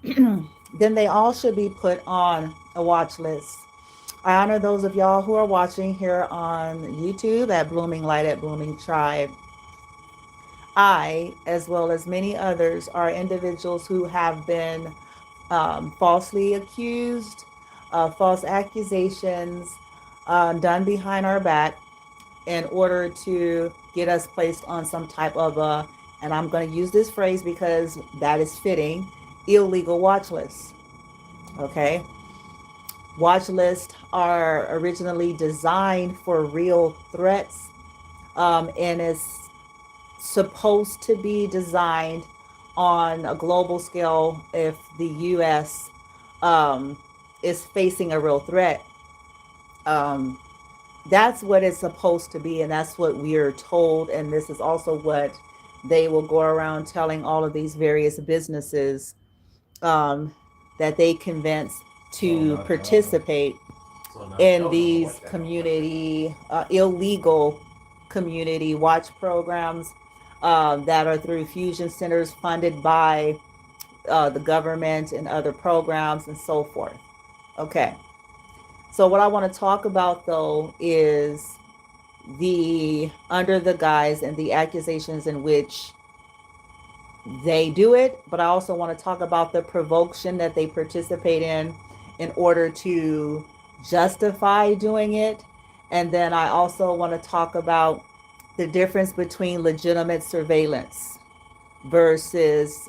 then they all should be put on a watch list. I honor those of y'all who are watching here on YouTube at Blooming Light at Blooming Tribe. I, as well as many others, are individuals who have been falsely accused, false accusations done behind our back in order to get us placed on some type of a, and I'm going to use this phrase because that is fitting, illegal watch list. Okay. Watch lists are originally designed for real threats, and is supposed to be designed on a global scale if the U.S. Um, is facing a real threat. Um, that's what it's supposed to be, and that's what we're told. And this is also what they will go around telling all of these various businesses um, that they convince to participate in these community, illegal community watch programs that are through fusion centers funded by the government and other programs and so forth. Okay. So, what I want to talk about though is the under the guise and the accusations in which they do it, but I also want to talk about the provocation that they participate in order to justify doing it. And then I also want to talk about the difference between legitimate surveillance versus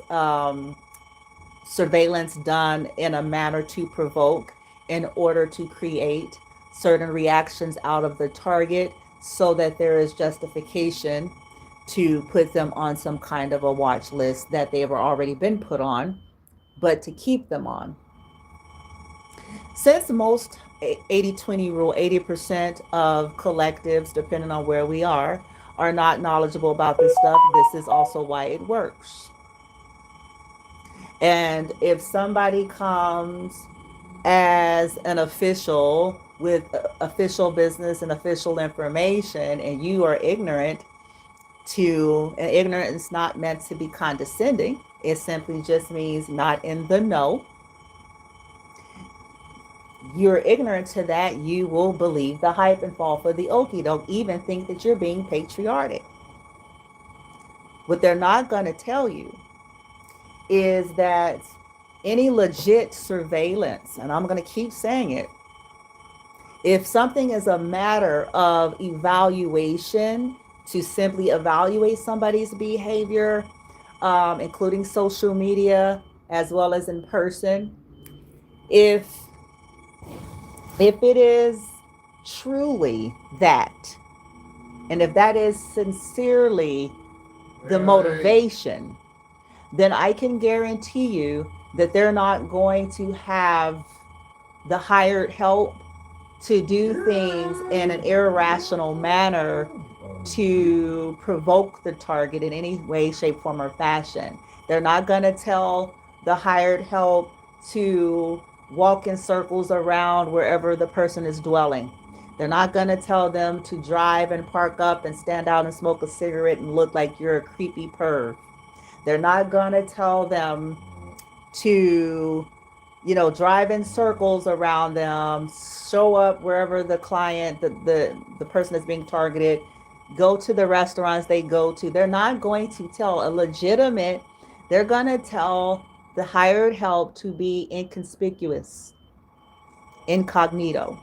surveillance done in a manner to provoke in order to create certain reactions out of the target so that there is justification to put them on some kind of a watch list that they've already been put on, but to keep them on. Since most 80-20 rule, 80% of collectives, depending on where we are not knowledgeable about this stuff, this is also why it works. And if somebody comes as an official with official business and official information and you are ignorant to, and ignorance is not meant to be condescending, it simply just means not in the know. You're ignorant to that, you will believe the hype and fall for the okie doke, even think that you're being patriotic. What they're not going to tell you is that any legit surveillance, and I'm going to keep saying it, if something is a matter of evaluation, to simply evaluate somebody's behavior, including social media as well as in person, if it is truly that, and if that is sincerely the motivation, then I can guarantee you that they're not going to have the hired help to do things in an irrational manner to provoke the target in any way, shape, form, or fashion. They're not going to tell the hired help to walk in circles around wherever the person is dwelling. They're not going to tell them to drive and park up and stand out and smoke a cigarette and look like you're a creepy perv. They're not going to tell them to, drive in circles around them, show up wherever the client, the person that's being targeted, go to the restaurants they go to. They're not going to tell a legitimate, they're going to tell the hired help to be inconspicuous, incognito.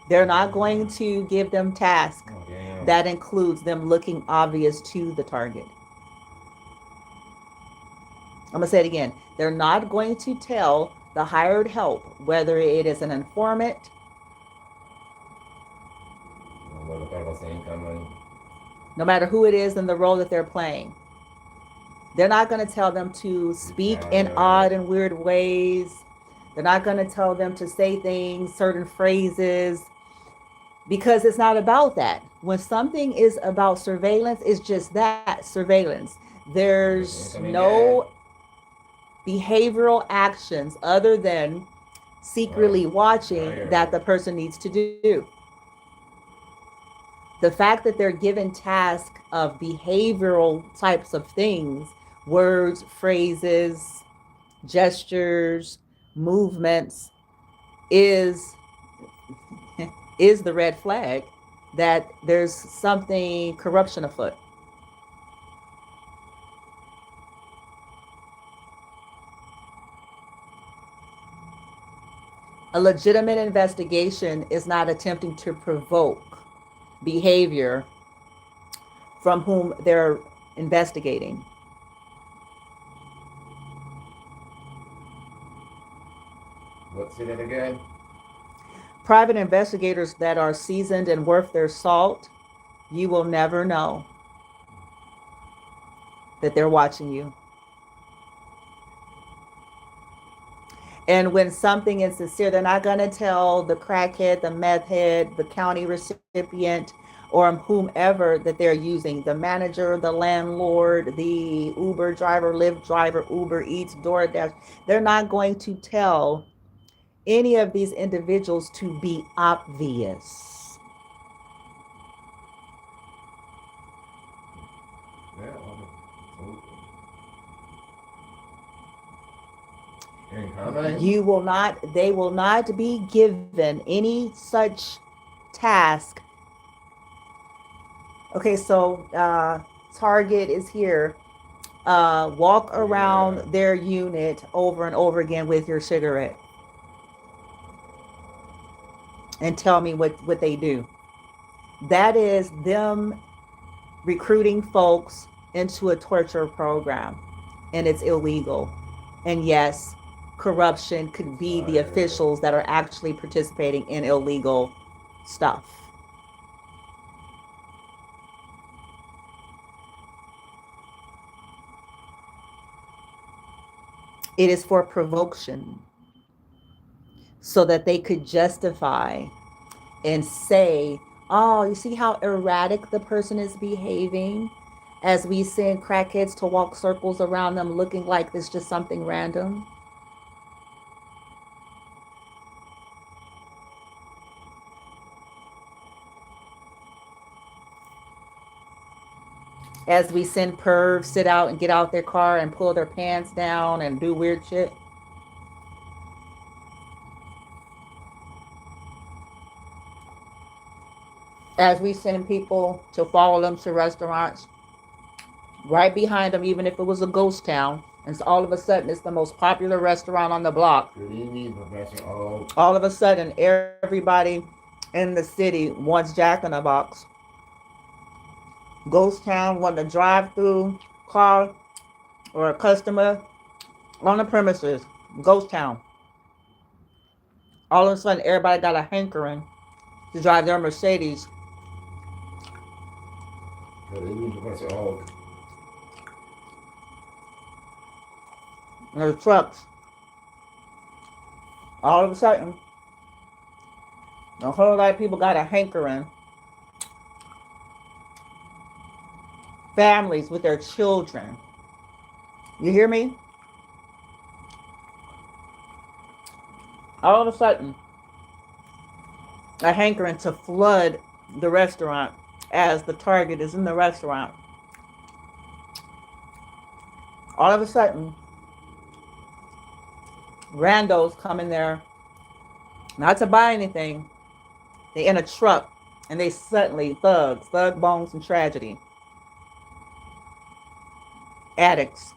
They're not going to give them tasks that includes them looking obvious to the target. I'm going to say it again. They're not going to tell the hired help, whether it is an informant, no matter who it is in the role that they're playing. They're not going to tell them to speak in odd and weird ways. They're not going to tell them to say things, certain phrases, because it's not about that. When something is about surveillance, it's just that, surveillance. There's no behavioral actions other than secretly watching that the person needs to do. The fact that they're given tasks of behavioral types of things, words, phrases, gestures, movements is is the red flag that there's something corruption afoot. A legitimate investigation is not attempting to provoke behavior from whom they're investigating. What's in it again? Private investigators that are seasoned and worth their salt, you will never know that they're watching you. And when something is sincere, they're not going to tell the crackhead, the meth head, the county recipient, or whomever that they're using, the manager, the landlord, the Uber driver, Lyft driver, Uber Eats, DoorDash. They're not going to tell any of these individuals to be obvious. They will not be given any such task. Okay, so Target is here. Walk around their unit over and over again with your cigarette and tell me what they do. That is them recruiting folks into a torture program, and it's illegal. And yes, corruption could be the officials that are actually participating in illegal stuff. It is for provocation, so that they could justify and say, oh, you see how erratic the person is behaving, as we send crackheads to walk circles around them looking like it's just something random. As we send pervs sit out and get out their car and pull their pants down and do weird shit. As we send people to follow them to restaurants, right behind them, even if it was a ghost town, and so all of a sudden it's the most popular restaurant on the block. Good evening, Professor O. All of a sudden, everybody in the city wants Jack in a Box. Ghost town, want a drive-through car or a customer on the premises. Ghost town. All of a sudden, everybody got a hankering to drive their Mercedes. Good evening, Professor O. And the trucks. All of a sudden, a whole lot of people got a hankering. Families with their children. You hear me? All of a sudden, a hankering to flood the restaurant as the target is in the restaurant. All of a sudden, randos come in there, not to buy anything. They in a truck, and they suddenly thugs, thug bones and tragedy. Addicts.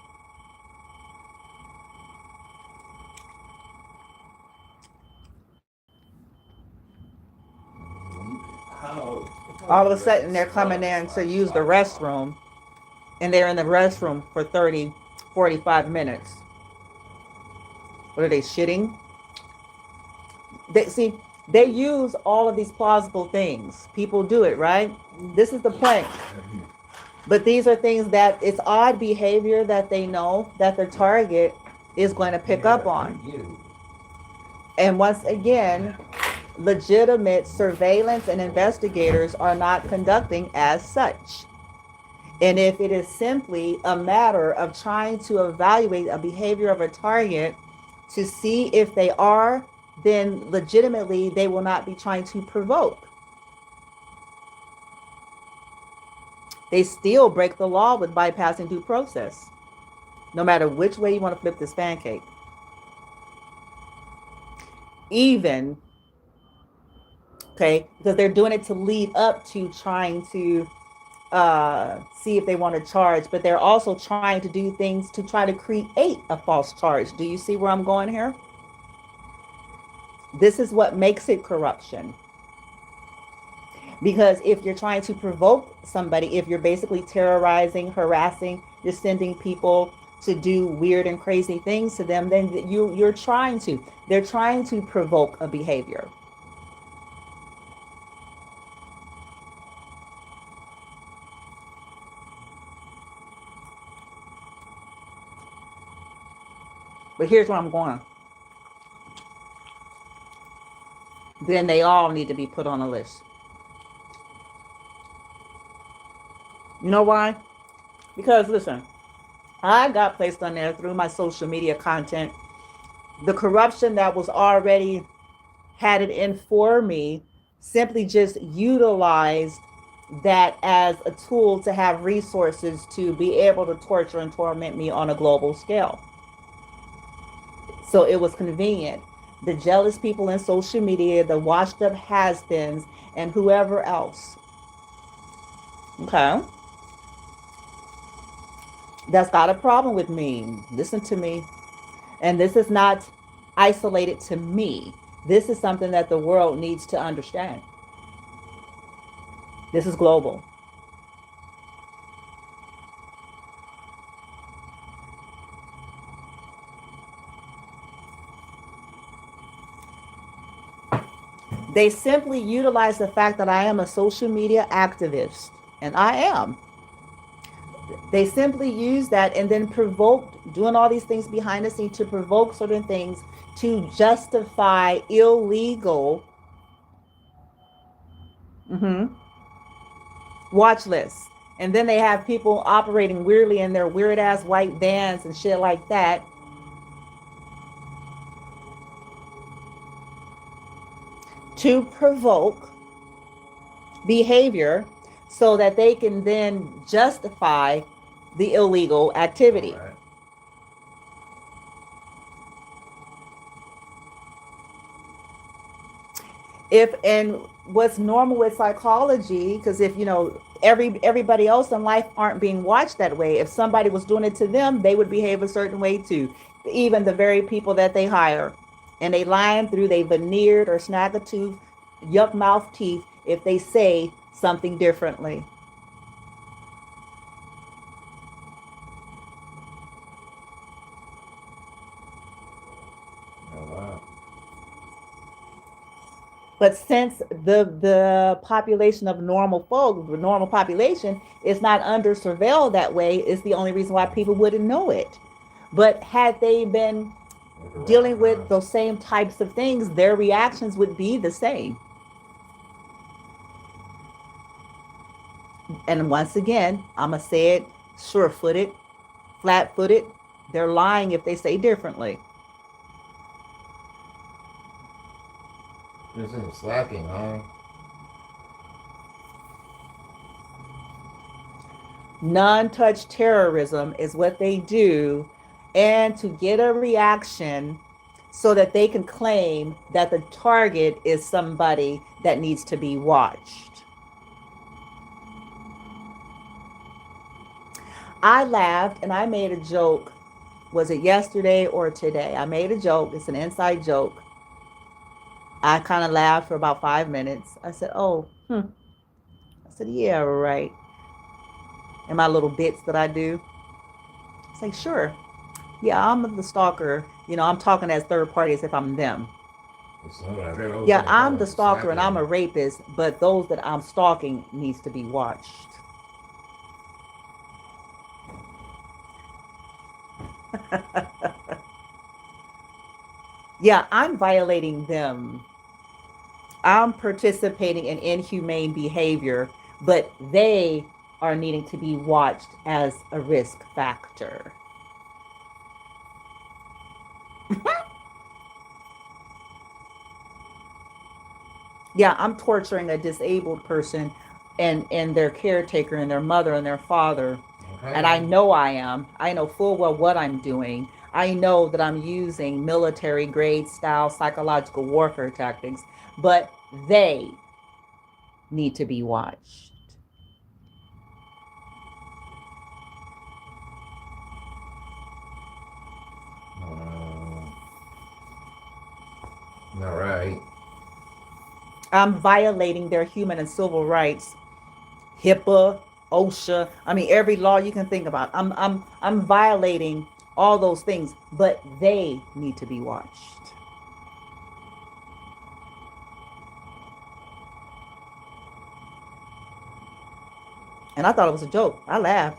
All of a sudden, they're coming in to use the restroom, and they're in the restroom for 30, 45 minutes. What are they, shitting? They use all of these plausible things. People do it, right? This is the point. But these are things that it's odd behavior that they know that their target is going to pick up on. And once again, legitimate surveillance and investigators are not conducting as such. And if it is simply a matter of trying to evaluate a behavior of a target to see if they are, then legitimately they will not be trying to provoke. They still break the law with bypassing due process, no matter which way you want to flip this pancake. even, okay, because they're doing it to lead up to trying to see if they want to charge, but they're also trying to do things to try to create a false charge. Do you see where I'm going here? This is what makes it corruption. Because if you're trying to provoke somebody, if you're basically terrorizing, harassing, you're sending people to do weird and crazy things to them, then you're trying to. They're trying to provoke a behavior. But here's where I'm going. Then they all need to be put on a list. You know why? Because listen, I got placed on there through my social media content. The corruption that was already had it in for me simply just utilized that as a tool to have resources to be able to torture and torment me on a global scale. So it was convenient. The jealous people in social media, the washed up has-beens, and whoever else. Okay. That's not a problem with me. Listen to me. And this is not isolated to me. This is something that the world needs to understand. This is global. They simply utilize the fact that I am a social media activist, and I am. They simply use that and then provoked, doing all these things behind the scenes to provoke certain things to justify illegal watch lists. And then they have people operating weirdly in their weird ass white vans and shit like that. To provoke behavior so that they can then justify the illegal activity. All right. If and what's normal with psychology, because if you know everybody else in life aren't being watched that way, if somebody was doing it to them, they would behave a certain way too. Even the very people that they hire, and they lying through they veneered or snag a tooth, yuck mouth teeth if they say something differently. Oh, wow. But since the population of normal folk, the normal population, is not under surveil that way, is the only reason why people wouldn't know it. But had they been dealing with those same types of things, their reactions would be the same. And once again, I'm going to say it sure footed, flat footed. They're lying if they say differently. This is slacking, huh? Non-touch terrorism is what they do, and to get a reaction so that they can claim that the target is somebody that needs to be watched. I laughed and I made a joke. Was it yesterday or today? I made a joke. It's an inside joke. I kind of laughed for about 5 minutes. I said, oh, I said, yeah, right. And my little bits that I do. It's like, sure. Yeah, I'm the stalker. You know, I'm talking as third party as if I'm them. Yeah, I'm the stalker and I'm a rapist, but those that I'm stalking needs to be watched. Yeah, I'm violating them. I'm participating in inhumane behavior, but they are needing to be watched as a risk factor. Yeah, I'm torturing a disabled person and their caretaker and their mother and their father. Okay. And I know I am. I know full well what I'm doing. I know that I'm using military grade style psychological warfare tactics, but they need to be watched. All right. I'm violating their human and civil rights, HIPAA, OSHA. I mean, every law you can think about. I'm violating all those things, but they need to be watched. And I thought it was a joke. I laughed.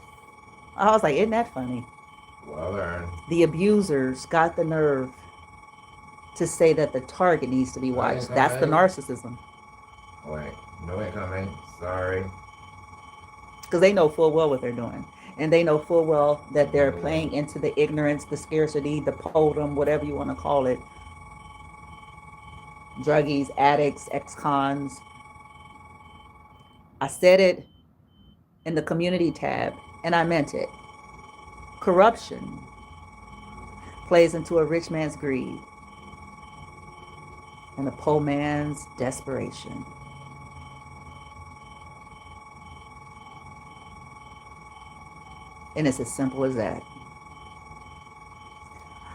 I was like, isn't that funny? Well earned. The abusers got the nerve to say that the target needs to be watched. That's the narcissism. Wait, no incoming. Sorry. Because they know full well what they're doing. And they know full well that they're playing into the ignorance, the scarcity, the podum, whatever you want to call it. Druggies, addicts, ex-cons. I said it in the community tab, and I meant it. Corruption plays into a rich man's greed and a poor man's desperation. And it's as simple as that.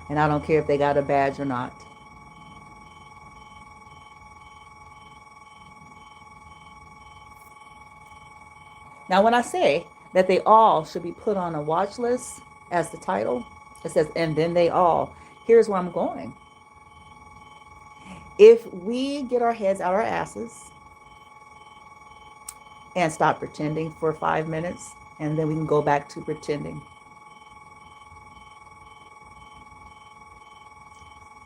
And I don't care if they got a badge or not. Now, when I say that they all should be put on a watch list as the title, it says, and then they all, here's where I'm going. If we get our heads out our asses and stop pretending for 5 minutes, and then we can go back to pretending.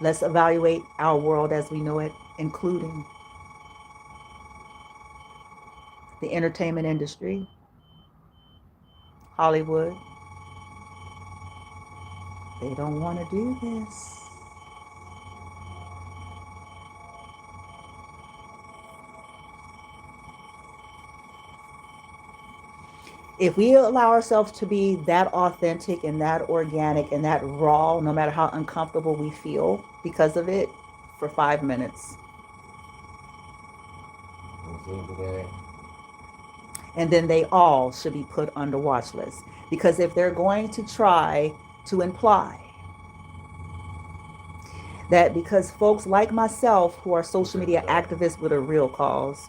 Let's evaluate our world as we know it, including the entertainment industry, Hollywood. They don't want to do this. If we allow ourselves to be that authentic and that organic and that raw, no matter how uncomfortable we feel because of it, for 5 minutes. And then they all should be put on the watch list. Because if they're going to try to imply that because folks like myself who are social media activists with a real cause,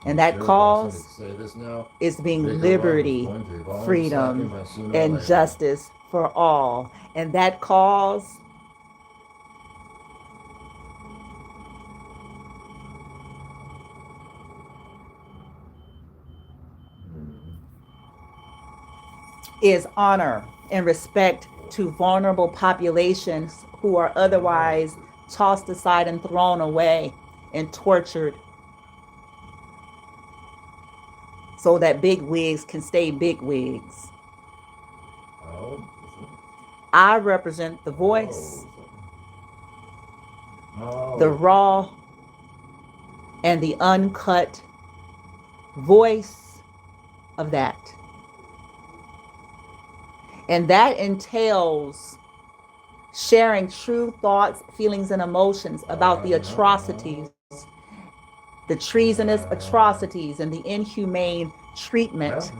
and that cause is being liberty, freedom, and justice for all. And that cause is honor and respect to vulnerable populations who are otherwise tossed aside and thrown away and tortured, so that big wigs can stay big wigs. I represent the voice, the raw and the uncut voice of that. And that entails sharing true thoughts, feelings, and emotions about the atrocities, the treasonous atrocities, and the inhumane treatment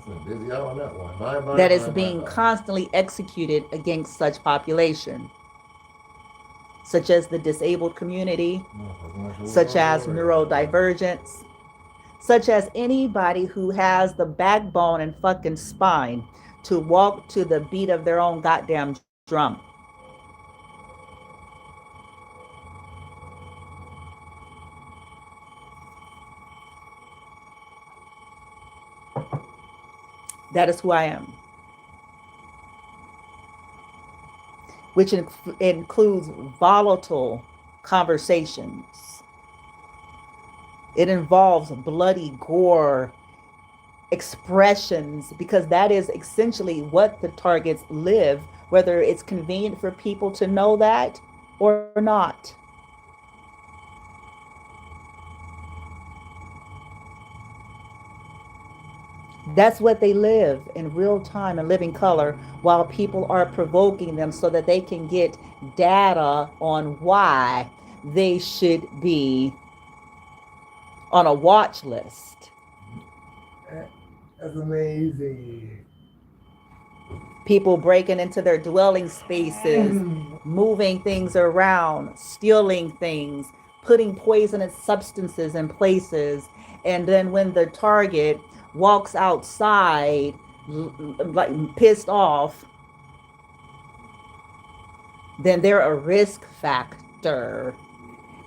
that is being constantly executed against such population, such as the disabled community, such as neurodivergence, such as anybody who has the backbone and fucking spine to walk to the beat of their own goddamn drum. That is who I am. Which includes volatile conversations. It involves bloody gore expressions, because that is essentially what the targets live, whether it's convenient for people to know that or not. That's what they live in real time and living color while people are provoking them so that they can get data on why they should be on a watch list. That's amazing. People breaking into their dwelling spaces, moving things around, stealing things, putting poisonous substances in places. And then when the target walks outside, like pissed off, then they're a risk factor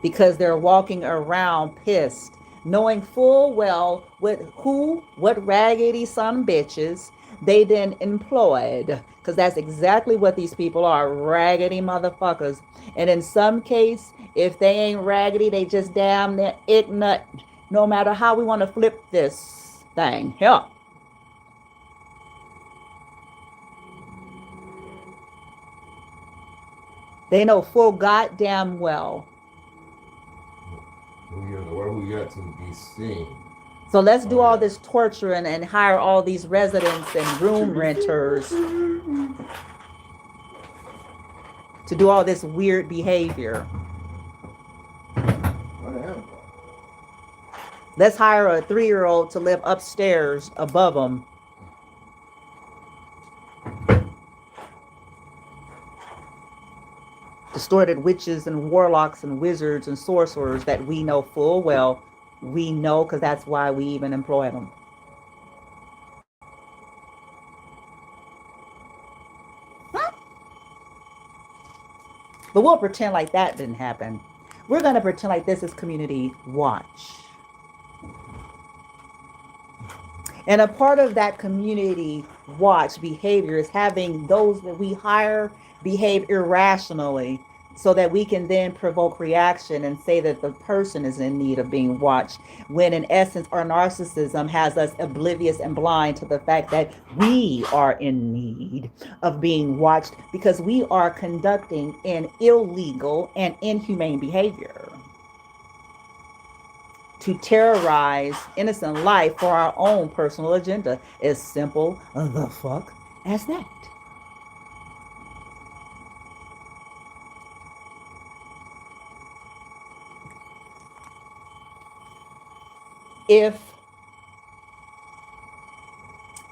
because they're walking around pissed, knowing full well what raggedy son bitches they then employed, because that's exactly what these people are, raggedy motherfuckers. And in some case, if they ain't raggedy, they just damn near ignorant, no matter how we want to flip this thing. Yeah. They know full goddamn well. Where we got to be seen. So let's do all this torturing and hire all these residents and room renters to do all this weird behavior. Let's hire a 3-year-old to live upstairs above them. Distorted witches and warlocks and wizards and sorcerers that we know full well. We know because that's why we even employ them. Huh? But we'll pretend like that didn't happen. We're going to pretend like this is community watch. And a part of that community watch behavior is having those that we hire behave irrationally so that we can then provoke reaction and say that the person is in need of being watched, when in essence our narcissism has us oblivious and blind to the fact that we are in need of being watched because we are conducting an illegal and inhumane behavior to terrorize innocent life for our own personal agenda. As simple the fuck as that. If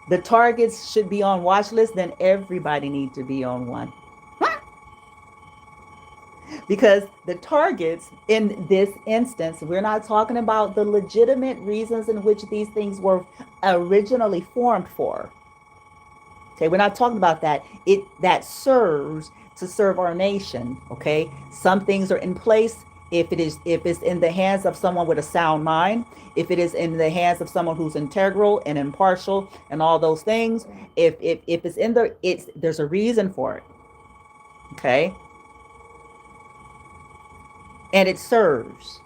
the targets should be on watch list, then everybody needs to be on one. Because the targets in this instance, we're not talking about the legitimate reasons in which these things were originally formed for. Okay, we're not talking about that. That serves to serve our nation. Okay, some things are in place if it's in the hands of someone with a sound mind, if it is in the hands of someone who's integral and impartial and all those things, if it's in there's a reason for it. Okay. And it serves.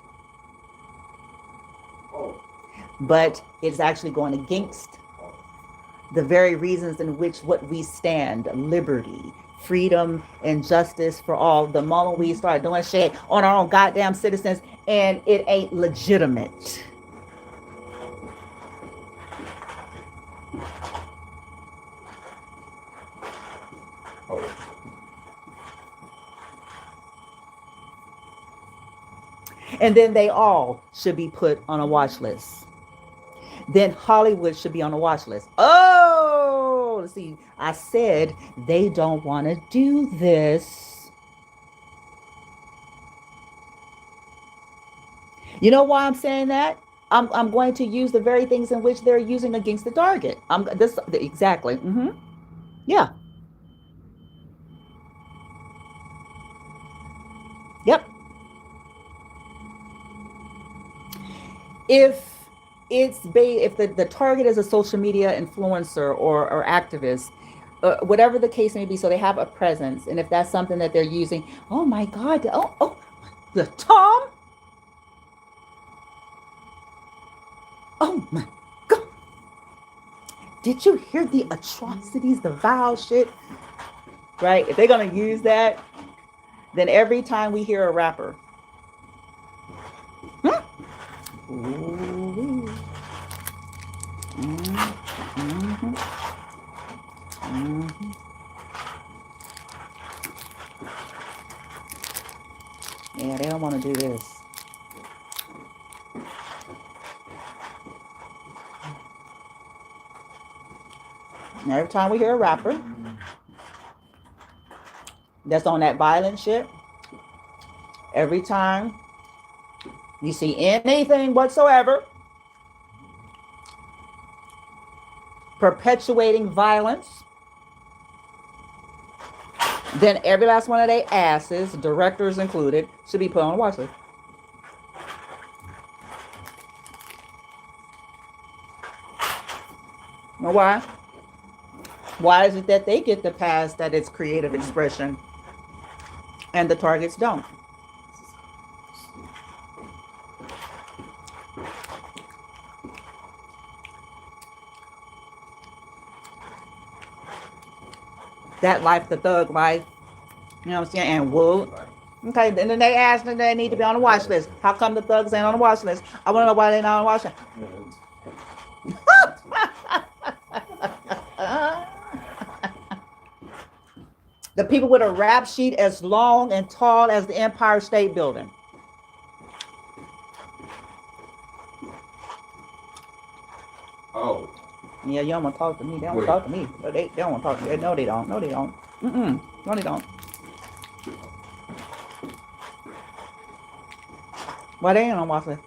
But it's actually going against the very reasons in which what we stand, liberty, freedom, and justice for all. The moment we start doing shit on our own goddamn citizens and it ain't legitimate. And then they all should be put on a watch list. Then Hollywood should be on a watch list. Oh, see, I said they don't want to do this. You know why I'm saying that? I'm going to use the very things in which they're using against the target. Exactly. Mm-hmm. Yeah. Yep. If the target is a social media influencer or activist, whatever the case may be, so they have a presence, and if that's something that they're using, oh my God, the Tom, oh my God, did you hear the atrocities, the vile shit, right? If they're gonna use that, then every time we hear a rapper, ooh. Mm-hmm. Mm-hmm. Yeah, they don't want to do this. And every time we hear a rapper that's on that violent shit, every time you see anything whatsoever perpetuating violence, then every last one of their asses, directors included, should be put on a watch list. Know why? Why is it that they get the pass that it's creative expression and the targets don't? That life, the thug life, you know what I'm saying? And woo. Okay, and then they ask them they need to be on the watch list. How come the thugs ain't on the watch list? I want to know why they're not on the watch list. The people with a rap sheet as long and tall as the Empire State Building. Oh. Yeah, you don't want to talk to me. They don't want to talk to me. They don't want to talk to me. No, they don't. No, they don't. Mm-mm. No, they don't. Why they ain't on watch list?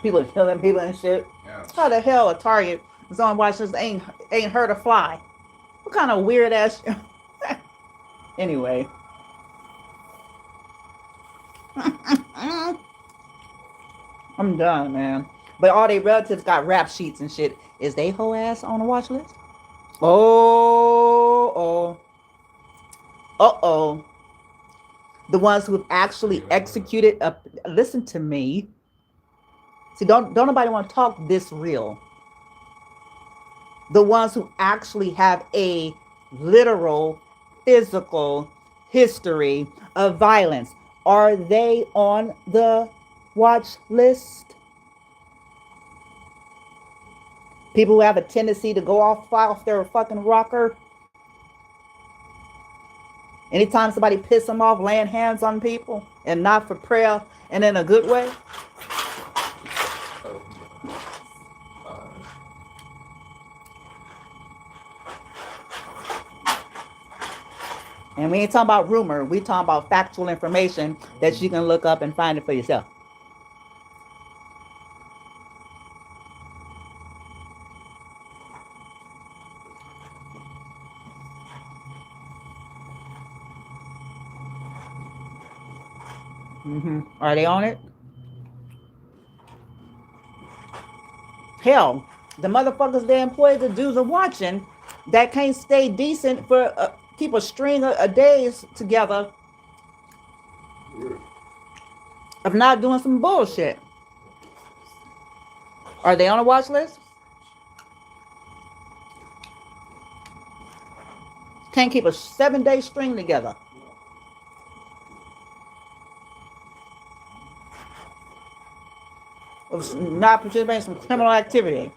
People are killing people and shit. Yeah. How the hell a target is on watch list ain't hurt a fly? What kind of weird ass shit? Anyway. I'm done, man. But all their relatives got rap sheets and shit. Is they whole ass on the watch list? Oh. Uh-oh. The ones who've actually executed listen to me. See, don't nobody want to talk this real. The ones who actually have a literal, physical history of violence. Are they on the watch list? People who have a tendency to go off their fucking rocker. Anytime somebody piss them off, laying hands on people, and not for prayer and in a good way. And we ain't talking about rumor. We talking about factual information that you can look up and find it for yourself. Are they on it? Hell, the motherfuckers they employ, the dudes are watching that can't stay decent for keep a string of days together of not doing some bullshit. Are they on a watch list? Can't keep a 7-day string together. Of not participating in some criminal activity.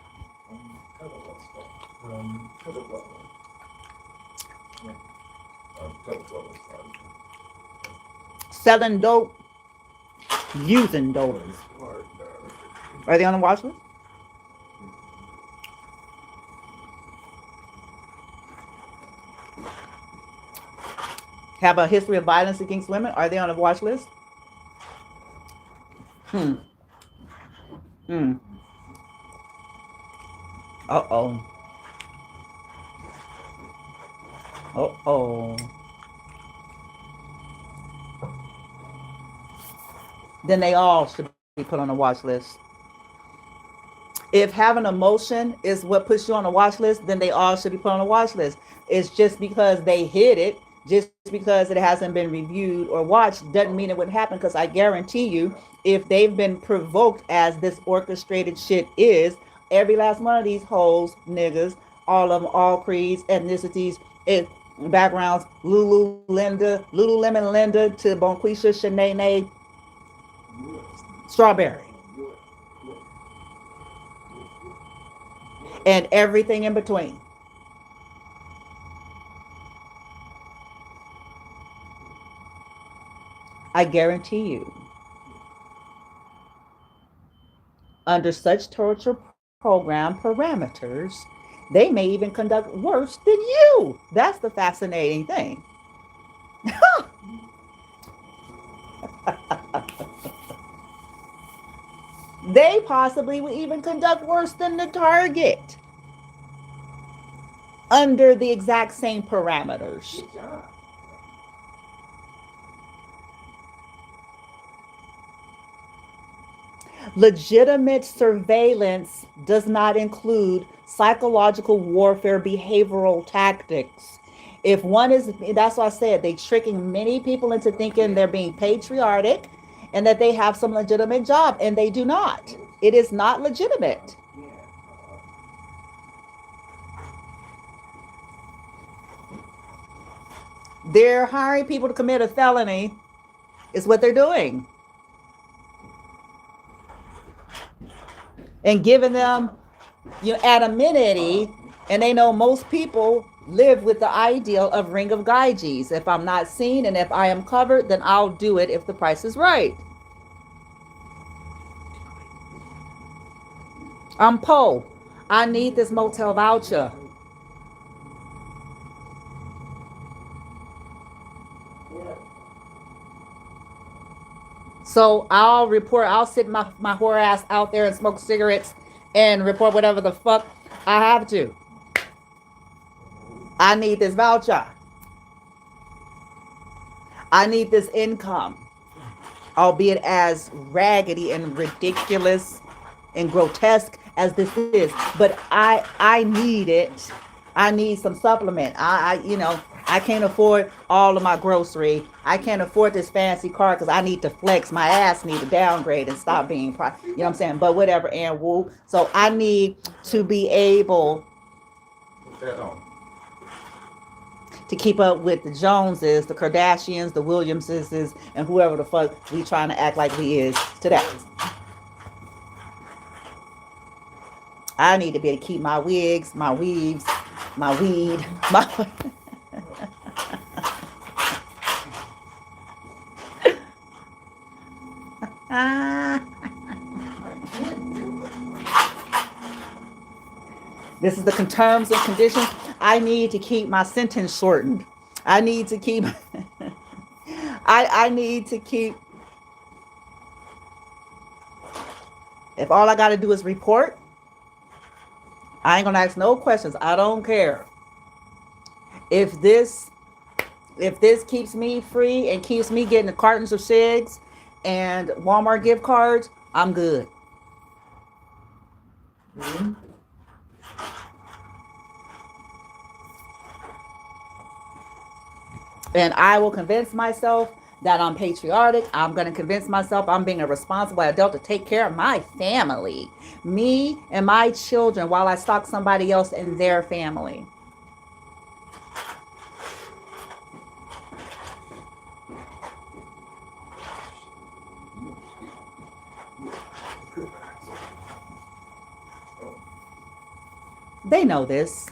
Selling dope, using dope. Are they on the watch list? Have a history of violence against women? Are they on the watch list? Uh-oh. Uh-oh. Then they all should be put on the watch list. If having emotion is what puts you on the watch list, then they all should be put on the watch list. It's just because they hid it, just because it hasn't been reviewed or watched, doesn't mean it would happen. Because I guarantee you, if they've been provoked as this orchestrated shit is, every last one of these hoes, niggas, all of them, all creeds, ethnicities, backgrounds, Lululemon Linda to Bonquisha Shanae Strawberry, and everything in between. I guarantee you, under such torture program parameters, they may even conduct worse than you. That's the fascinating thing. They possibly will even conduct worse than the target under the exact same parameters. Legitimate surveillance does not include psychological warfare behavioral tactics. If one is, that's why I said they tricking many people into thinking they're being patriotic and that they have some legitimate job, and they do not. It is not legitimate. They're hiring people to commit a felony, is what they're doing, and giving them anonymity. And they know most people live with the ideal of ring of Gyges. If I'm not seen and if I am covered, then I'll do it if the price is right. I'm Poe. I need this motel voucher. So I'll sit my whore ass out there and smoke cigarettes and report whatever the fuck I have to. I need this voucher. I need this income, albeit as raggedy and ridiculous and grotesque as this is. But I need it. I need some supplement. I can't afford all of my grocery. I can't afford this fancy car because I need to flex. My ass need to downgrade and stop being, you know what I'm saying? But whatever, and woo. So I need to be able to keep up with the Joneses, the Kardashians, the Williamses, and whoever the fuck we trying to act like we is today. I need to be able to keep my wigs, my weaves, my weed, my... This is the terms and conditions. I need to keep my sentence shortened. I need to keep... I need to keep... If all I got to do is report, I ain't going to ask no questions. I don't care. If this keeps me free and keeps me getting the cartons of cigs and Walmart gift cards, I'm good. Mm-hmm. And I will convince myself that I'm patriotic. I'm going to convince myself I'm being a responsible adult to take care of my family, me and my children, while I stalk somebody else in their family. They know this.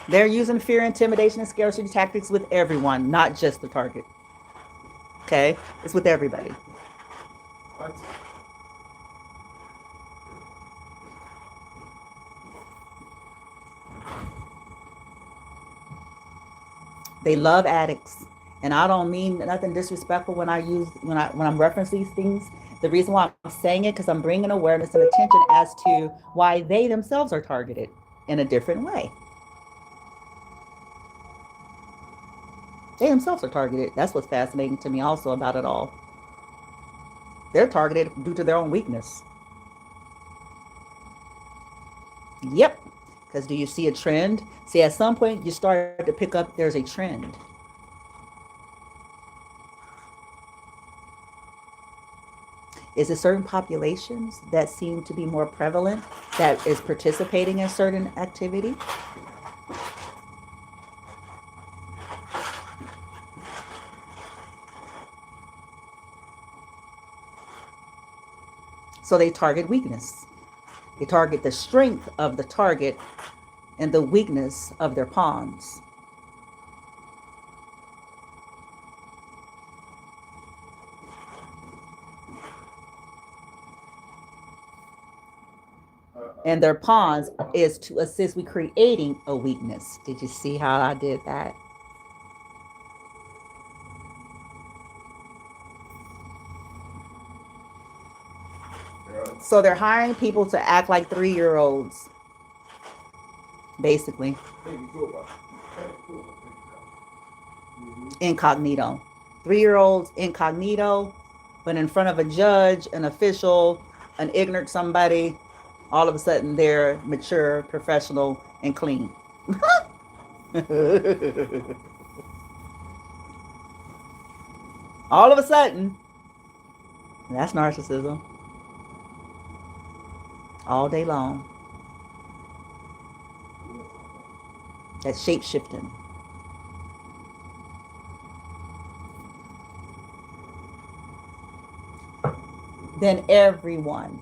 They're using fear, intimidation, and scarcity tactics with everyone, not just the target. Okay? It's with everybody. What? They love addicts. And I don't mean nothing disrespectful when I'm referencing these things. The reason why I'm saying it, because I'm bringing awareness and attention as to why they themselves are targeted in a different way. They themselves are targeted. That's what's fascinating to me also about it all. They're targeted due to their own weakness. Yep. Because do you see a trend? See, at some point you start to pick up there's a trend. Is it certain populations that seem to be more prevalent that is participating in certain activity? So they target weakness. They target the strength of the target and the weakness of their pawns. And their pawns is to assist with creating a weakness. Did you see how I did that? So they're hiring people to act like 3-year-olds, basically. Incognito. 3-year-olds incognito, but in front of a judge, an official, an ignorant somebody, all of a sudden they're mature, professional, and clean. All of a sudden, that's narcissism. All day long. That's shape shifting. Then everyone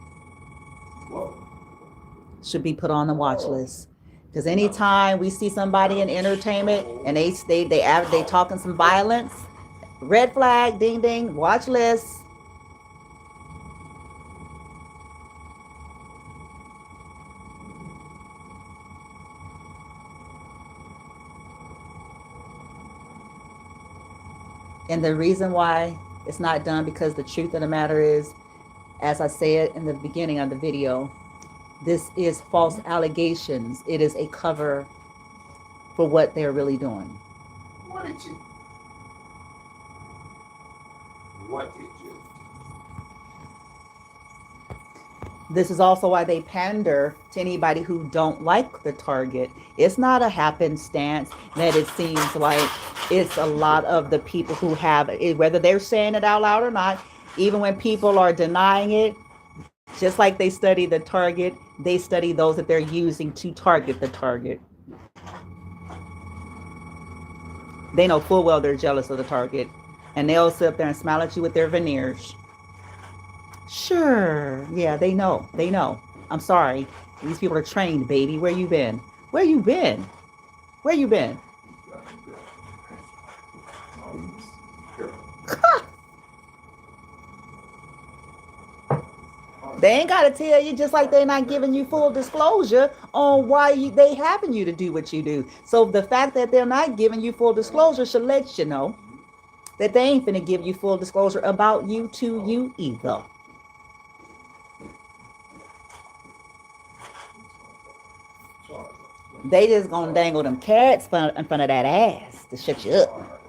should be put on the watch list. Because anytime we see somebody in entertainment and they talking some violence, red flag, ding ding, watch list. And the reason why it's not done, because the truth of the matter is, as I said in the beginning of the video, this is false allegations. It is a cover for what they're really doing. What did you? This is also why they pander to anybody who don't like the target. It's not a happenstance that it seems like it's a lot of the people who have it, whether they're saying it out loud or not, even when people are denying it, just like they study the target, they study those that they're using to target the target. They know full well they're jealous of the target, and they'll sit up there and smile at you with their veneers. Sure, yeah, they know. They know. I'm sorry. These people are trained, baby. Where you been? Where you been? Where you been? They ain't got to tell you, just like they're not giving you full disclosure on why they having you to do what you do. So the fact that they're not giving you full disclosure should let you know that they ain't finna give you full disclosure about you to you either. They just gonna dangle them carrots in front of that ass to shut you up.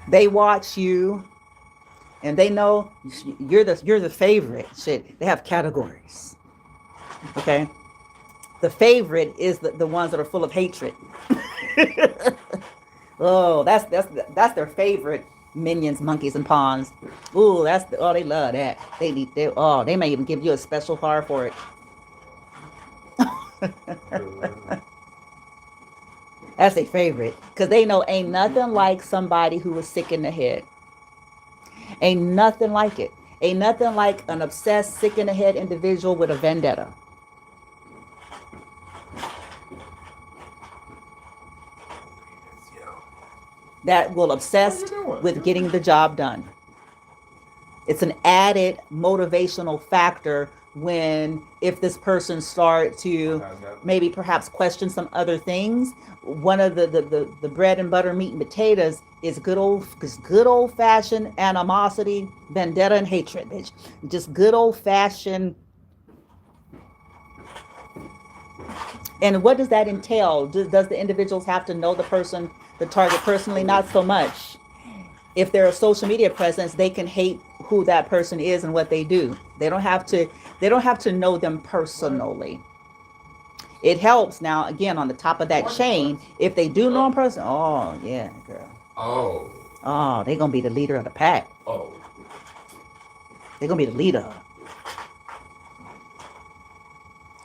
They watch you, and they know you're the favorite. Shit, they have categories. Okay, the favorite is the ones that are full of hatred. Oh, that's their favorite. Minions, monkeys, and pawns. Ooh, they love that. They may even give you a special card for it. That's their favorite, because they know ain't nothing like somebody who is sick in the head. Ain't nothing like it. Ain't nothing like an obsessed, sick in the head individual with a vendetta. That will obsess with getting the job done. It's an added motivational factor if this person start to maybe perhaps question some other things. One of the bread and butter, meat and potatoes is good old fashioned animosity, vendetta, and hatred, bitch. Just good old fashioned. And what does that entail? Does the individuals have to know the target personally? Not so much. If they're a social media presence, they can hate who that person is and what they do. They don't have to know them personally. It helps now, again, on the top of that chain, if they do know them personally. Oh yeah, girl. Oh, they're gonna be the leader of the pack. They're gonna be the leader.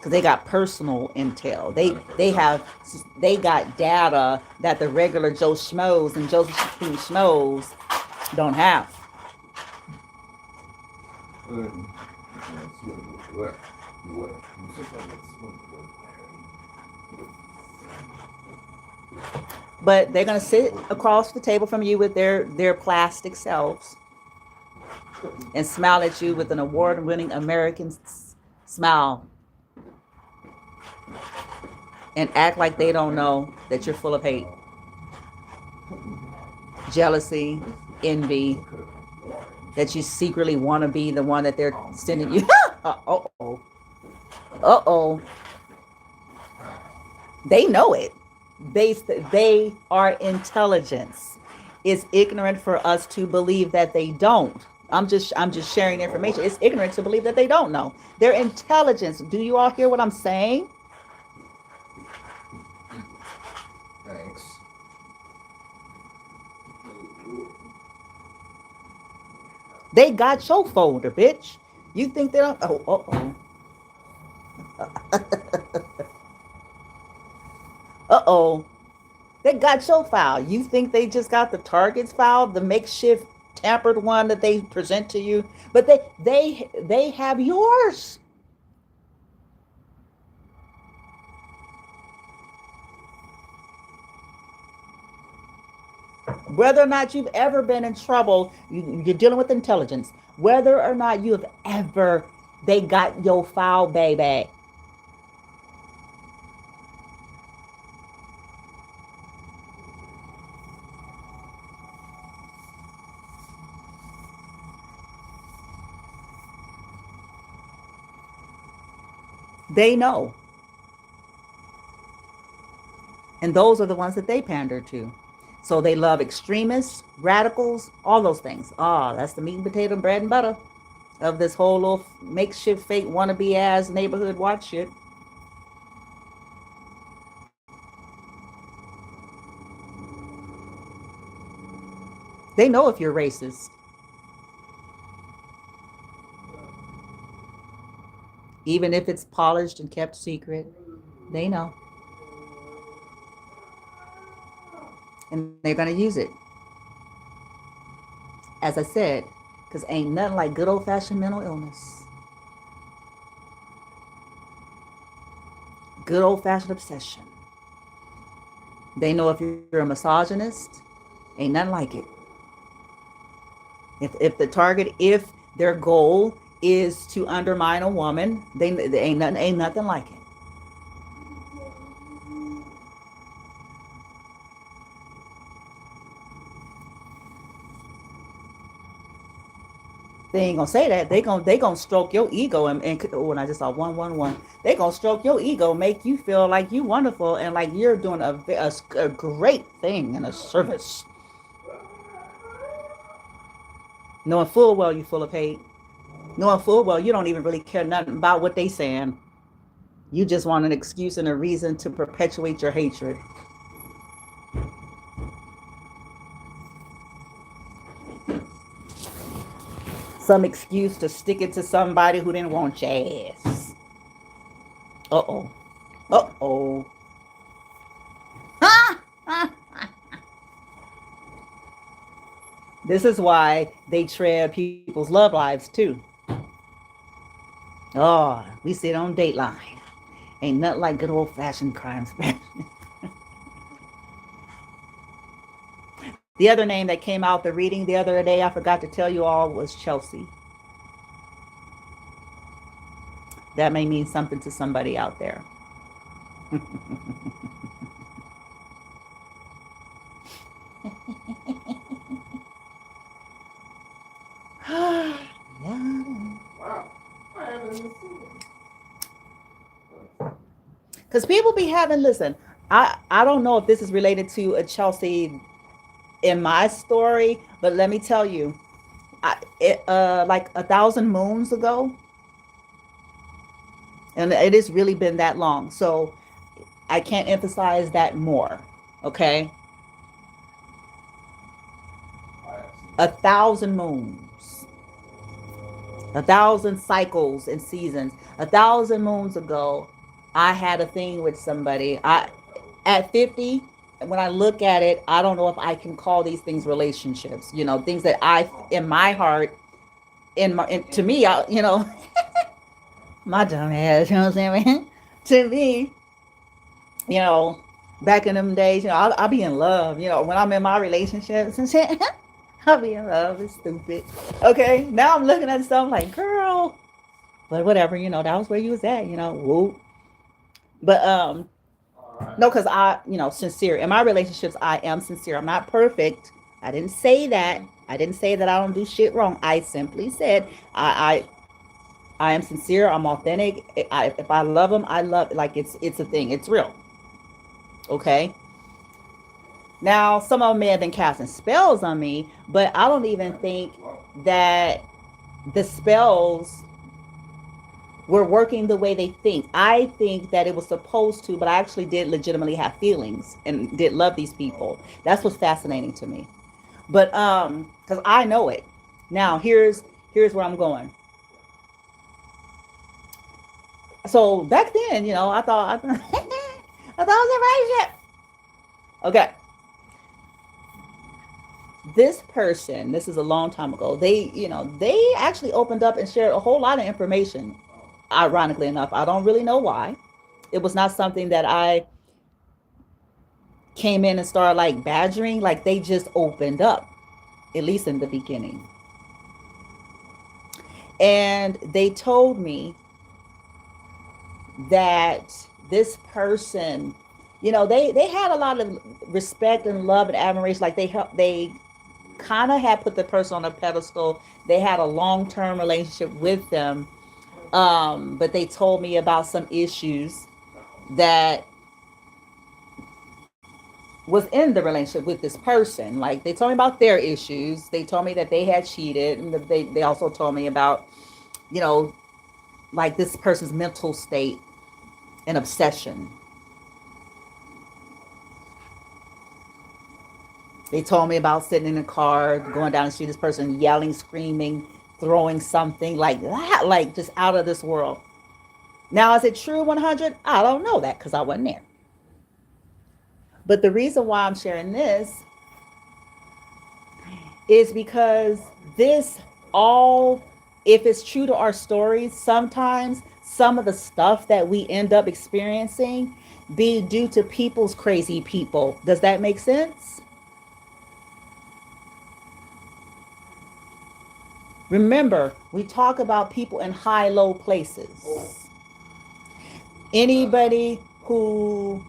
because they got personal intel. They got data that the regular Joe Schmoes and Josephine Schmoes don't have. But they're going to sit across the table from you with their plastic selves and smile at you with an award-winning American smile and act like they don't know that you're full of hate, jealousy, envy, that you secretly want to be the one that they're sending you. Uh-oh. Uh-oh. They know it. They are intelligence. It's ignorant for us to believe that they don't. I'm just sharing information. It's ignorant to believe that they don't know. They're intelligence. Do you all hear what I'm saying? Thanks. They got your folder, bitch. You think they don't? Oh, uh-oh. They got your file. You think they just got the target's file, the makeshift tampered one that they present to you? But they have yours. Whether or not you've ever been in trouble, you're dealing with intelligence. Whether or not you have ever, they got your file, baby. They know. And those are the ones that they pander to. So they love extremists, radicals, all those things. That's the meat and potato, bread and butter of this whole little makeshift fake wannabe ass neighborhood watch shit. They know if you're racist. Even if it's polished and kept secret, they know. And they're going to use it. As I said, because ain't nothing like good old-fashioned mental illness. Good old-fashioned obsession. They know if you're a misogynist, ain't nothing like it. If their goal is to undermine a woman, they ain't nothing like it. They ain't gonna say that. They gonna stroke your ego and when I just saw 111, they gonna stroke your ego, make you feel like you wonderful and like you're doing a great thing and a service, knowing full well you full of hate, knowing full well you don't even really care nothing about what they saying. You just want an excuse and a reason to perpetuate your hatred. Some excuse to stick it to somebody who didn't want your ass. Uh-oh. Uh-oh. This is why they tread people's love lives too. We see it on Dateline. Ain't nothing like good old-fashioned crime spread. The other name that came out the reading the other day, I forgot to tell you all, was Chelsea. That may mean something to somebody out there. Wow. I haven't even seen it. Because people be having, listen, I don't know if this is related to a Chelsea in my story, but let me tell you, like 1,000 moons ago, and it has really been that long, so I can't emphasize that more. Okay, 1,000 moons, 1,000 cycles and seasons. 1,000 moons ago, I had a thing with somebody. At 50, when I look at it, I don't know if I can call these things relationships. You know, things that I, in my heart, to me, my dumb ass, you know what I'm saying? To me, you know, back in them days, I'll be in love. When I'm in my relationships and shit, I'll be in love. It's stupid. Okay, now I'm looking at stuff like, girl, but whatever. That was where you was at. Whoop. But no, because sincere in my relationships. I am sincere. I'm not perfect. I didn't say that. I didn't say that I don't do shit wrong. I simply said I am sincere. I'm authentic. If I love them, I love, like, it's a thing. It's real. Okay. Now, some of them may have been casting spells on me, but I don't even think that the spells were working the way they think. I think that it was supposed to, but I actually did legitimately have feelings and did love these people. That's what's fascinating to me. But because I know it. Now, here's where I'm going. So back then, I thought I was a right shit. Okay. This person, this is a long time ago, they actually opened up and shared a whole lot of information. Ironically enough, I don't really know why. It was not something that I came in and started like badgering. Like, they just opened up, at least in the beginning. And they told me that this person, they had a lot of respect and love and admiration. Like, they kind of had put the person on a pedestal. They had a long-term relationship with them. But they told me about some issues that was in the relationship with this person. Like, they told me about their issues. They told me that they had cheated, and they also told me about, you know, like, this person's mental state and obsession. They told me about sitting in a car, going down the street, this person yelling, screaming, throwing something like that, like just out of this world. Now, is it true 100? I don't know that because I wasn't there. But the reason why I'm sharing this is because this all, if it's true to our stories, sometimes some of the stuff that we end up experiencing be due to people's crazy people. Does that make sense? Remember, we talk about people in high low places. Anybody who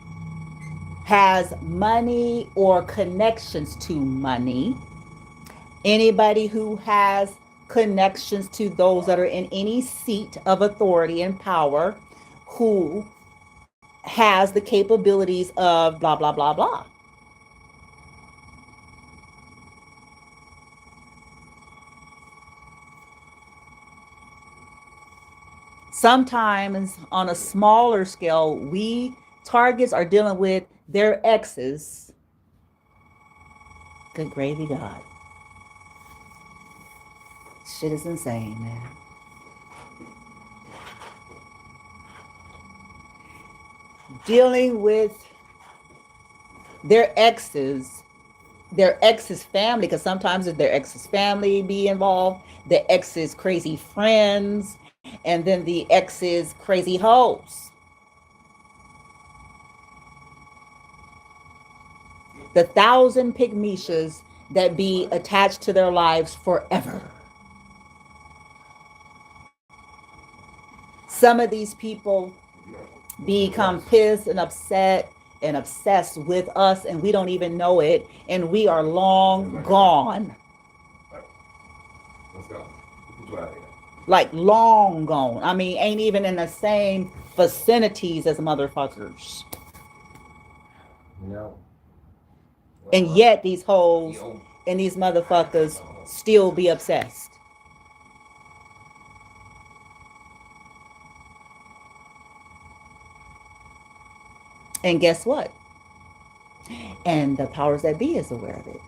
has money or connections to money, anybody who has connections to those that are in any seat of authority and power, who has the capabilities of blah, blah, blah, blah. Sometimes on a smaller scale, we targets are dealing with their exes. Good gravy, God. Shit is insane, man. Dealing with their ex's family, because sometimes their ex's family be involved, the ex's crazy friends, and then the ex's crazy hoes. The thousand pygmishas that be attached to their lives forever. Some of these people become pissed and upset and obsessed with us, and we don't even know it, and we are long gone. Let's go. Like, long gone. I mean, ain't even in the same vicinities as motherfuckers. No. And yet these hoes and these motherfuckers still be obsessed. And guess what? And the powers that be is aware of it.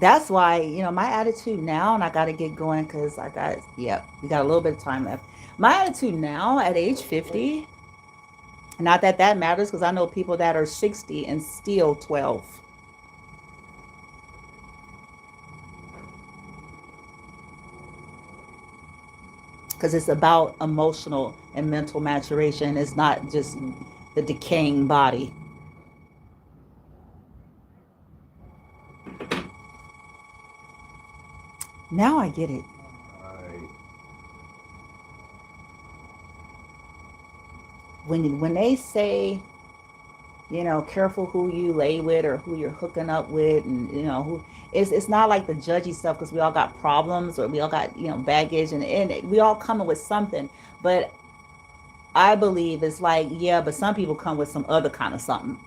That's why, my attitude now, and I got to get going because we got a little bit of time left. My attitude now at age 50, not that that matters because I know people that are 60 and still 12. Because it's about emotional and mental maturation. It's not just the decaying body. Now I get it. When they say, careful who you lay with or who you're hooking up with, and who it's not like the judgy stuff because we all got problems or we all got baggage, and we all coming with something. But I believe it's like, yeah, but some people come with some other kind of something.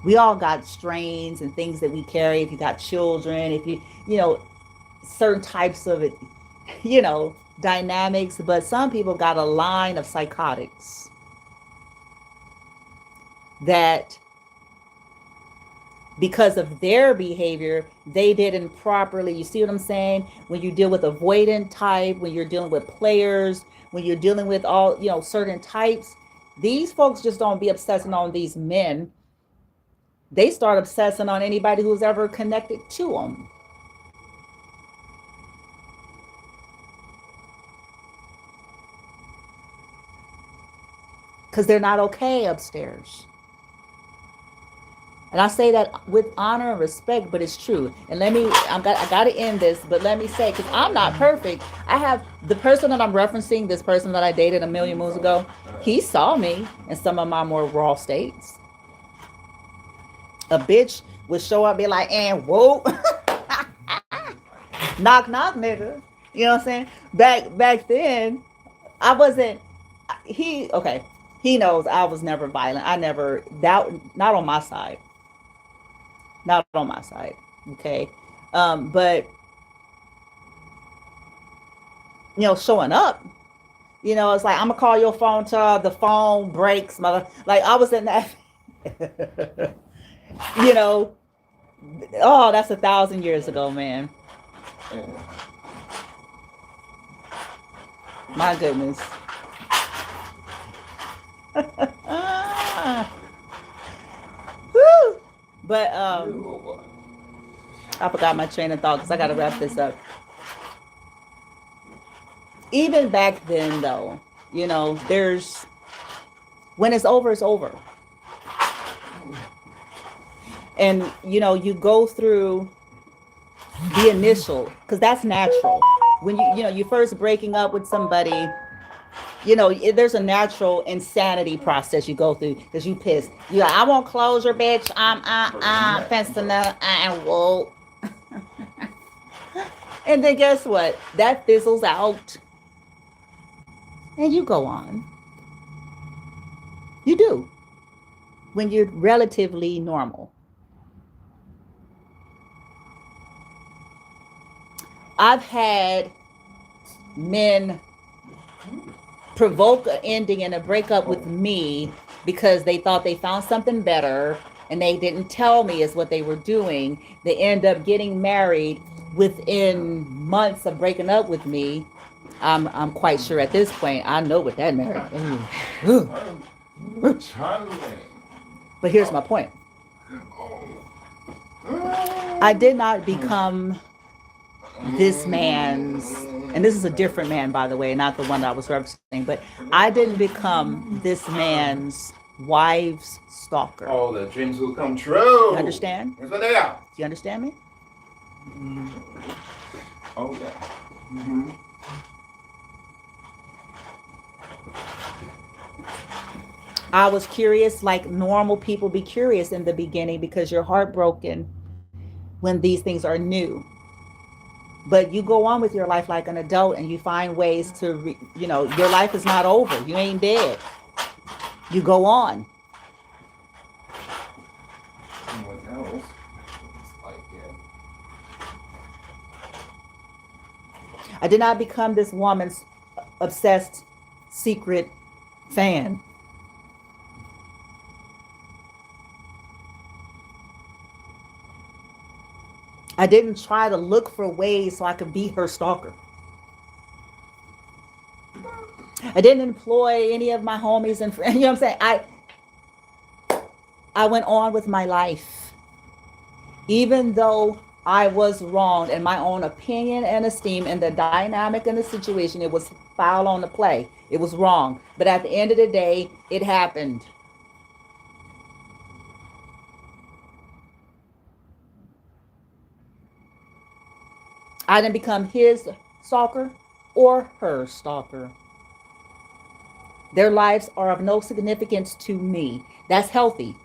We all got strains and things that we carry. If you got children, if certain types of it, dynamics, but some people got a line of psychotics that because of their behavior, they didn't properly, you see what I'm saying? When you deal with avoidant type, when you're dealing with players, when you're dealing with all, certain types, these folks just don't be obsessing on these men. They start obsessing on anybody who's ever connected to them. Because they're not okay upstairs. And I say that with honor and respect, but it's true. And I got to end this, but let me say, because I'm not perfect. I have the person that I'm referencing, this person that I dated a million moons ago, he saw me in some of my more raw states. A bitch would show up, be like, and whoa, knock, knock, nigga. You know what I'm saying? Back then, I wasn't, okay, he knows I was never violent. I never, not on my side. Not on my side. Okay. But showing up, it's like I'm gonna call your phone till the phone breaks, mother. Like I was in that, you know. Oh, that's 1,000 years ago, man. My goodness. Woo! But I forgot my train of thought because I got to wrap this up. Even back then, though, there's when it's over, it's over. And you go through the initial, because that's natural. When you first breaking up with somebody, there's a natural insanity process you go through because you pissed. You like, I want closure, bitch. I'm fencing and whoa. And then guess what? That fizzles out. And you go on. You do. When you're relatively normal. I've had men provoke an ending and a breakup with me because they thought they found something better and they didn't tell me is what they were doing. They end up getting married within months of breaking up with me. I'm quite sure at this point I know what that married. But here's my point. I did not become this man's, and this is a different man, by the way, not the one that I was referencing, but I didn't become this man's wife's stalker. Oh, the dreams will come true. You understand? Here's what they are. Do you understand me? Oh, yeah. I was curious like normal people be curious in the beginning because you're heartbroken when these things are new. But you go on with your life like an adult and you find ways to, your life is not over. You ain't dead. You go on. I did not become this woman's obsessed secret fan. I didn't try to look for ways so I could be her stalker. I didn't employ any of my homies and friends. You know what I'm saying? I went on with my life. Even though I was wrong in my own opinion and esteem and the dynamic and the situation, it was foul on the play. It was wrong. But at the end of the day, it happened. I didn't become his stalker or her stalker. Their lives are of no significance to me. That's healthy.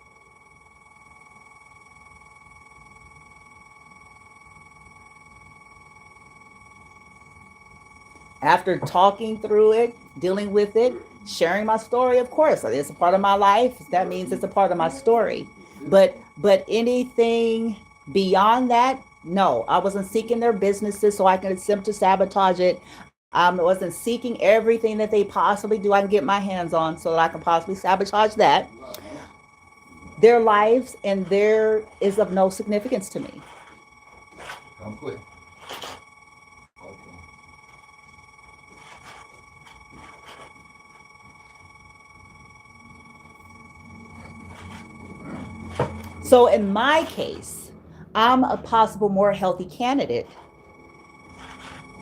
After talking through it, dealing with it, sharing my story, of course, it's a part of my life. That means it's a part of my story. But anything beyond that, no, I wasn't seeking their businesses so I can attempt to sabotage it. I wasn't seeking everything that they possibly do I can get my hands on so that I can possibly sabotage that. Their lives and there is of no significance to me. So in my case, I'm a possible more healthy candidate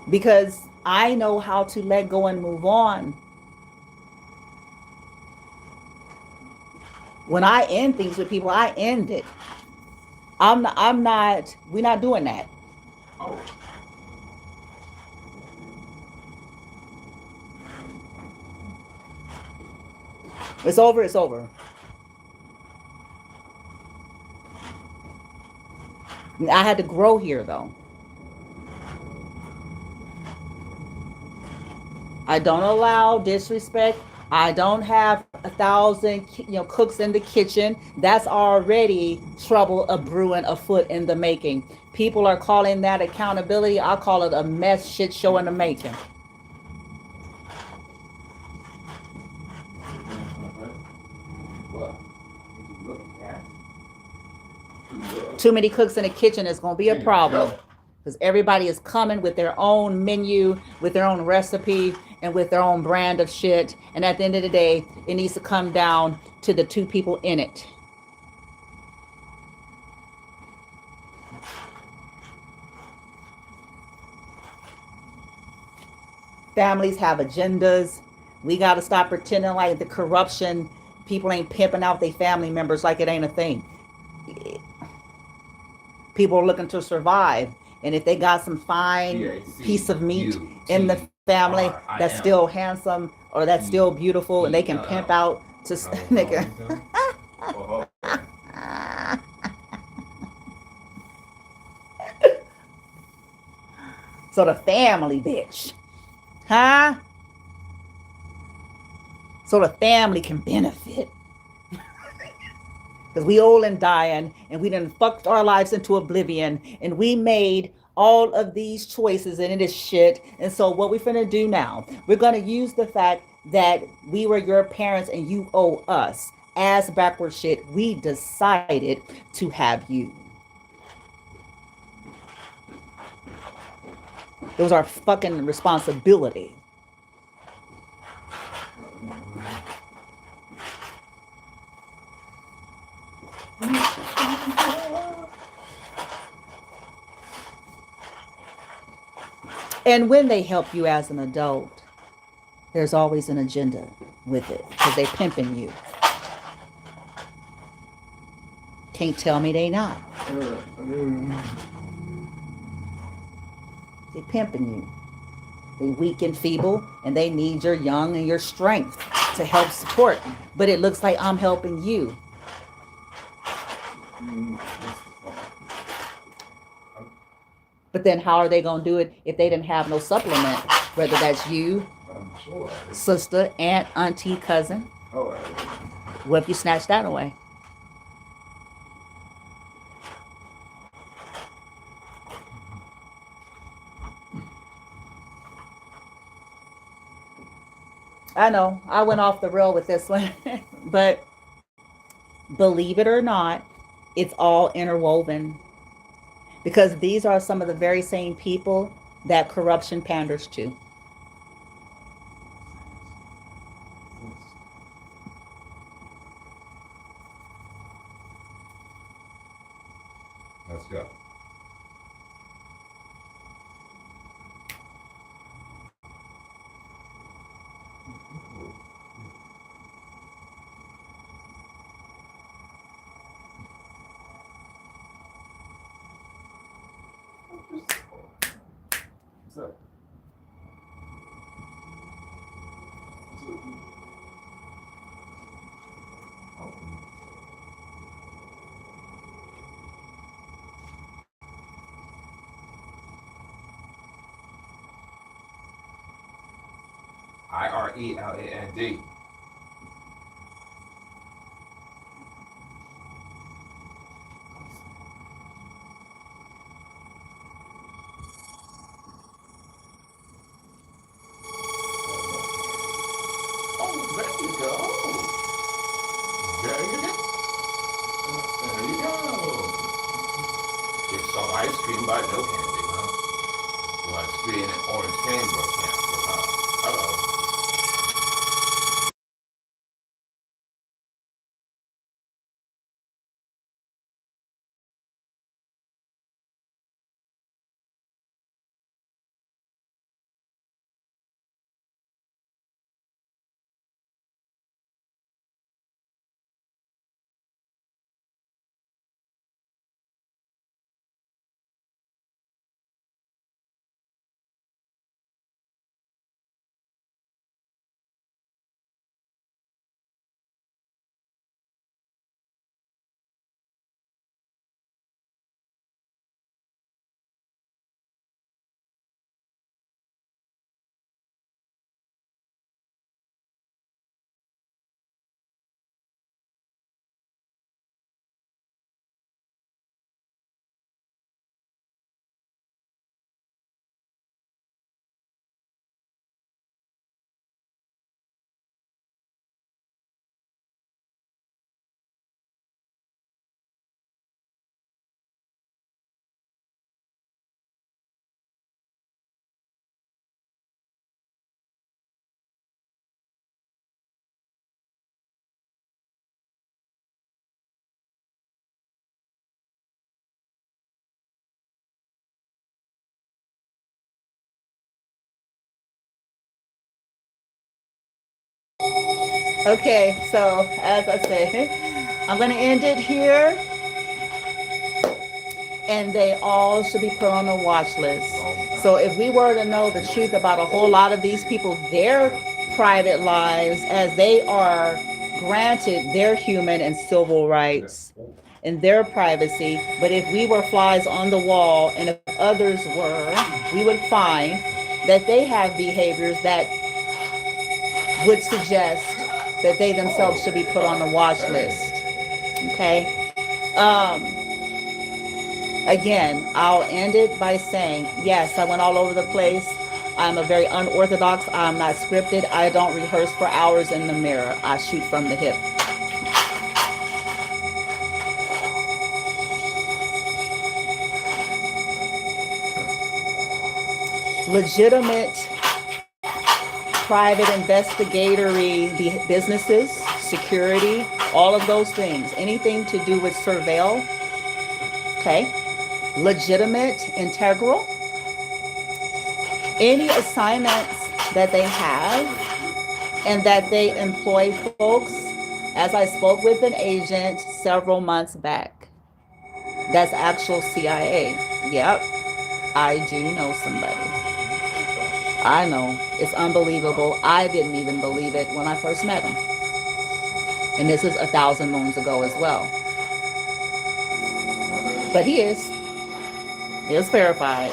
because I know how to let go and move on. When I end things with people, I end it. We're not doing that. Oh. It's over, it's over. I had to grow here though. I don't allow disrespect. I don't have 1,000, cooks in the kitchen. That's already trouble a brewing afoot in the making. People are calling that accountability. I call it a mess shit show in the making. Too many cooks in the kitchen is going to be a problem because everybody is coming with their own menu, with their own recipe, and with their own brand of shit. And at the end of the day, it needs to come down to the two people in it. Families have agendas. We got to stop pretending like the corruption, people ain't pimping out their family members like it ain't a thing. People are looking to survive. And if they got some fine piece of meat in the family that's still handsome or that's still beautiful and they can pimp out to nigga. So the family, bitch. Huh? So the family can benefit. Because we old and dying and we done fucked our lives into oblivion and we made all of these choices and it is shit. And so what we finna do now, we're gonna use the fact that we were your parents and you owe us. As backward shit, we decided to have you. It was our fucking responsibility. And when they help you as an adult, there's always an agenda with it because they pimping you. Can't tell me they not. They pimping you. They weak and feeble and they need your young and your strength to help support. But it looks like I'm helping you. But then how are they going to do it if they didn't have no supplement? Whether that's you, sister, aunt, auntie, cousin. What if you snatch that away? I know, I went off the rail with this one. But believe it or not, it's all interwoven. because these are some of the very same people that corruption panders to. Let's go. What's up? IRELAND. Oh, there you go. There you go. There you go. Get some ice cream, but no candy, huh? You want to screen an orange candy or cancer, huh? Hello. Okay, so as I said, I'm going to end it here, and they all should be put on a watch list. So if we were to know the truth about a whole lot of these people, their private lives, as they are granted their human and civil rights and their privacy, but if we were flies on the wall and if others were, we would find that they have behaviors that would suggest that they themselves should be put on the watch list. Okay. Again, I'll end it by saying, yes, I went all over the place. I'm a very unorthodox. I'm not scripted. I don't rehearse for hours in the mirror. I shoot from the hip. Legitimate private investigatory businesses, security, all of those things, anything to do with surveil, okay, legitimate, integral, any assignments that they have and that they employ folks, as I spoke with an agent several months back, that's actual CIA. Yep, I do know somebody. I know. It's unbelievable. I didn't even believe it when I first met him. And this is 1,000 moons ago as well. But he is. He is verified.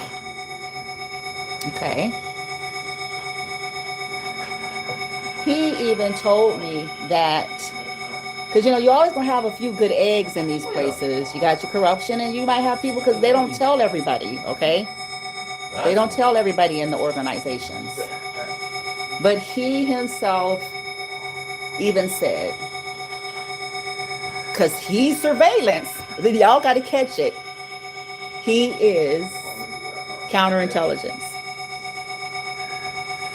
Okay. He even told me that, because you're always going to have a few good eggs in these places. You got your corruption, and you might have people, because they don't tell everybody, okay? They don't tell everybody in the organizations. But he himself even said, because he's surveillance, y'all got to catch it. He is counterintelligence.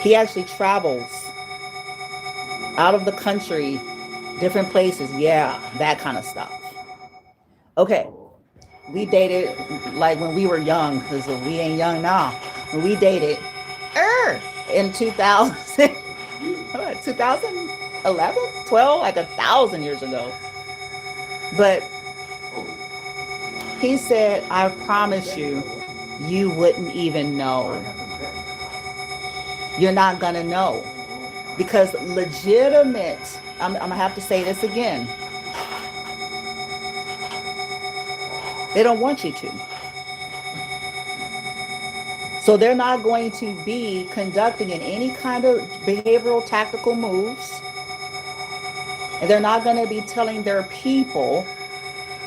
He actually travels out of the country, different places. Yeah, that kind of stuff. Okay. We dated like when we were young, because we ain't young now. When we dated in 2000, 2011, 12, like 1,000 years ago. But he said, I promise you, you wouldn't even know. You're not going to know. Because legitimate, I'm going to have to say this again. They don't want you to. So they're not going to be conducting in any kind of behavioral tactical moves. And they're not going to be telling their people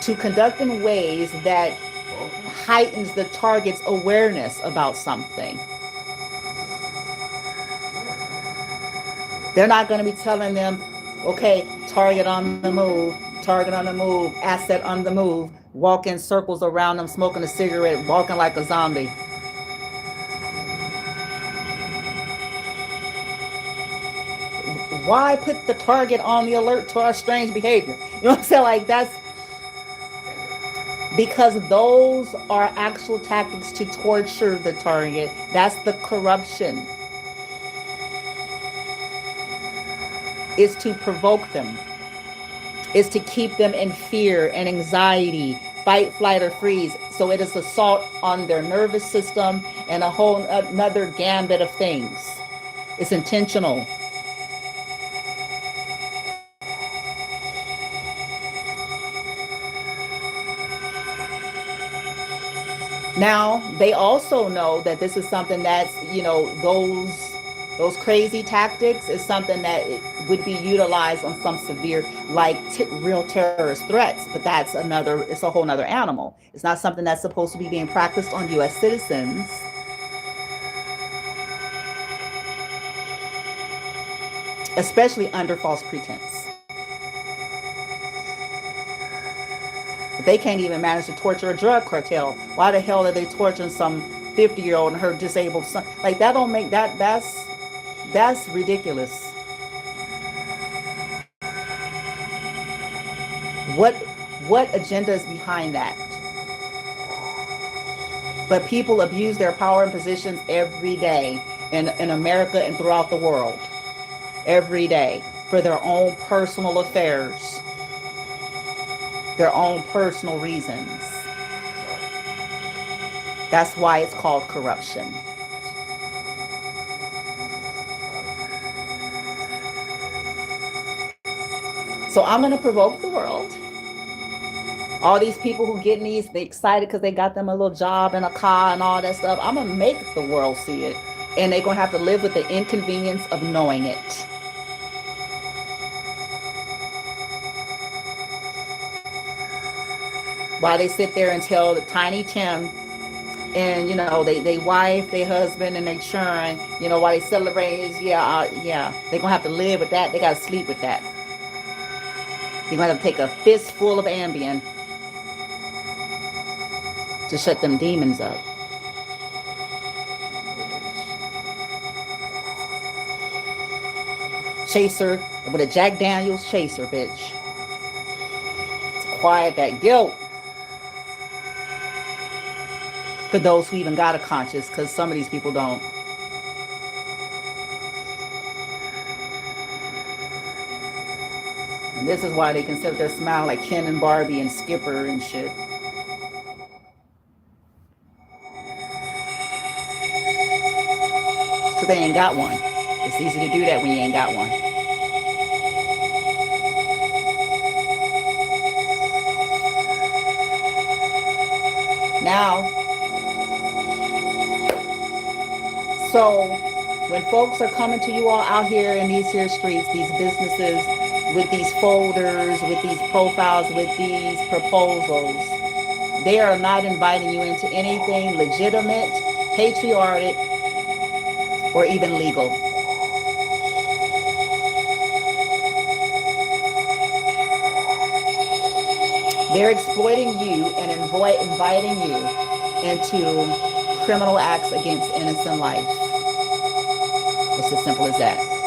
to conduct in ways that heightens the target's awareness about something. They're not going to be telling them, okay, target on the move, asset on the move, walk in circles around them, smoking a cigarette, walking like a zombie. Why put the target on the alert to our strange behavior? You know what I'm saying? Like, that's because those are actual tactics to torture the target. That's the corruption. Is to provoke them. Is to keep them in fear and anxiety, fight, flight, or freeze. So it is assault on their nervous system and a whole another gambit of things. It's intentional. Now, they also know that this is something that's, those crazy tactics is something that would be utilized on some severe, like real terrorist threats. But it's a whole nother animal. It's not something that's supposed to be being practiced on U.S. citizens. Especially under false pretense. If they can't even manage to torture a drug cartel, why the hell are they torturing some 50-year-old and her disabled son? Like, that don't make that's ridiculous. What agenda is behind that? But people abuse their power and positions every day in America and throughout the world. Every day for their own personal affairs, their own personal reasons. That's why it's called corruption. So I'm going to provoke the world. All these people who get these, they excited because they got them a little job and a car and all that stuff. I'm going to make the world see it. And they're going to have to live with the inconvenience of knowing it. While they sit there and tell the Tiny Tim and, they wife, their husband, and they churn, while they celebrate, they're going to have to live with that. They got to sleep with that. They're going to have to take a fistful of Ambien to shut them demons up. Chaser with a Jack Daniels chaser, bitch. To quiet that guilt. For those who even got a conscience, because some of these people don't. And this is why they can sit there smiling like Ken and Barbie and Skipper and shit. Because they ain't got one. It's easy to do that when you ain't got one. Now, so when folks are coming to you all out here in these here streets, these businesses, with these folders, with these profiles, with these proposals, they are not inviting you into anything legitimate, patriotic, or even legal. They're exploiting you and inviting you into criminal acts against innocent life. It's as simple as that.